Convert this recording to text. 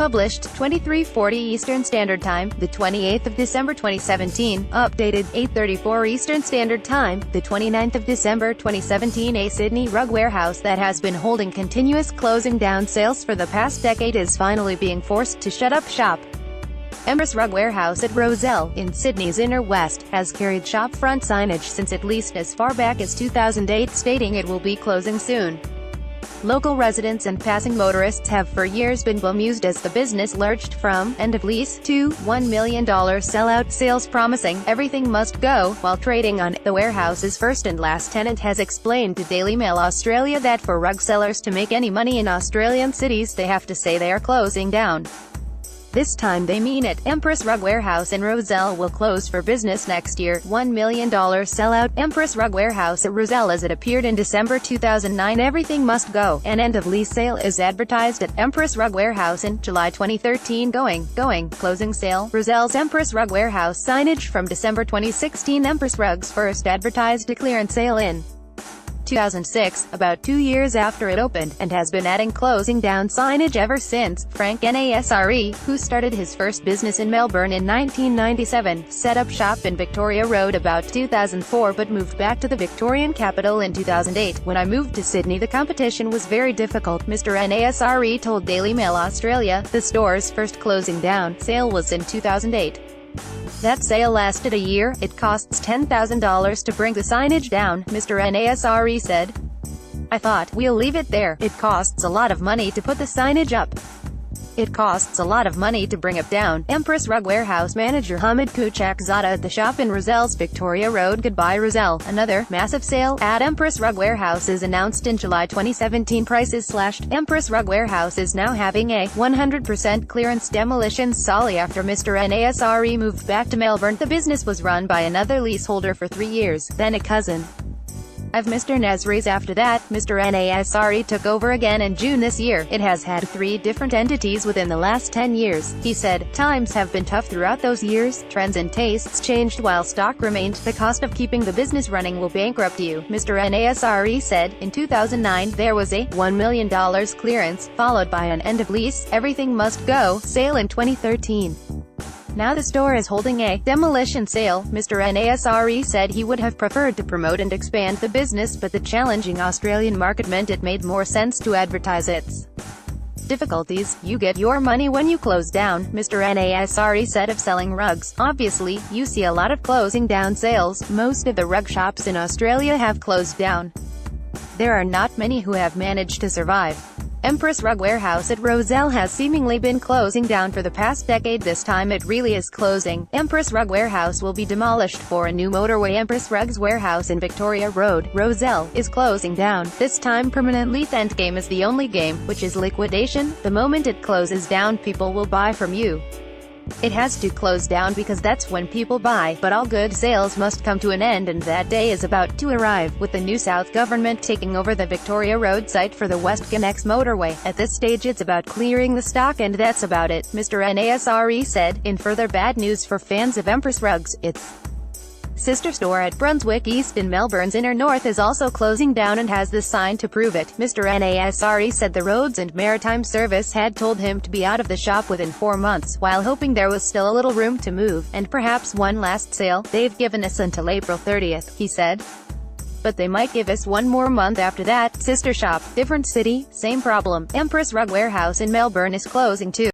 Published, 23:40 Eastern Standard Time, the 28th of December 2017. Updated, 8:34 Eastern Standard Time, the 29th of December 2017. A Sydney rug warehouse that has been holding continuous closing down sales for the past decade is finally being forced to shut up shop. Empress Rug Warehouse at Rozelle, in Sydney's Inner West, has carried shop front signage since at least as far back as 2008 stating it will be closing soon. Local residents and passing motorists have for years been bemused as the business lurched from end of lease to $1 million sellout sales promising everything must go, while trading on. The warehouse's first and last tenant has explained to Daily Mail Australia that for rug sellers to make any money in Australian cities they have to say they are closing down. This time they mean it. Empress Rug Warehouse in Rozelle will close for business next year. $1 million sellout. Empress Rug Warehouse at Rozelle as it appeared in December 2009. Everything must go. An end-of-lease sale is advertised at Empress Rug Warehouse in July 2013. Closing sale. Rozelle's Empress Rug Warehouse signage from December 2016. Empress Rugs first advertised a clearance sale in 2006, about 2 years after it opened, and has been adding closing down signage ever since. Frank Nasre, who started his first business in Melbourne in 1997, set up shop in Victoria Road about 2004 but moved back to the Victorian capital in 2008. When I moved to Sydney the competition was very difficult, Mr. Nasre told Daily Mail Australia. The store's first closing down sale was in 2008. That sale lasted a year. It costs $10,000 to bring the signage down, Mr. Nasre said. I thought, we'll leave it there. It costs a lot of money to put the signage up. It costs a lot of money to bring it down. Empress Rug Warehouse manager Hamid Kuchakzada at the shop in Rozelle's Victoria Road. Goodbye Rozelle. Another massive sale at Empress Rug Warehouse is announced in July 2017. Prices slashed. Empress Rug Warehouse is now having a 100% clearance demolition sale after Mr. Nasre moved back to Melbourne. The business was run by another leaseholder for 3 years, then a cousin of Mr. Nasre's. After that, Mr. Nasre took over again in June this year. It has had 3 different entities within the last 10 years. He said, times have been tough throughout those years. Trends and tastes changed while stock remained. The cost of keeping the business running will bankrupt you, Mr. Nasre said. In 2009, there was a $1 million clearance, followed by an end-of-lease, everything must go sale in 2013. Now the store is holding a demolition sale. Mr. Nasre said he would have preferred to promote and expand the business, but the challenging Australian market meant it made more sense to advertise its difficulties. You get your money when you close down, Mr. Nasre said of selling rugs. Obviously, you see a lot of closing down sales. Most of the rug shops in Australia have closed down. There are not many who have managed to survive. Empress Rug Warehouse at Rozelle has seemingly been closing down for the past decade. This time it really is closing. Empress Rug Warehouse will be demolished for a new motorway. Empress Rugs Warehouse in Victoria Road, Rozelle, is closing down, this time permanently. The endgame is the only game, which is liquidation. The moment it closes down, people will buy from you. It has to close down because that's when people buy, but all good sales must come to an end, and that day is about to arrive, with the New South government taking over the Victoria Road site for the WestConnex motorway. At this stage it's about clearing the stock, and that's about it, Mr. Nasre said. In further bad news for fans of Empress Rugs, its sister store at Brunswick East in Melbourne's Inner North is also closing down and has the sign to prove it. Mr. Nasre said the Roads and Maritime Service had told him to be out of the shop within 4 months, while hoping there was still a little room to move, and perhaps one last sale. They've given us until April 30th, he said. But they might give us 1 more month after that. Sister shop, different city, same problem. Empress Rug Warehouse in Melbourne is closing too.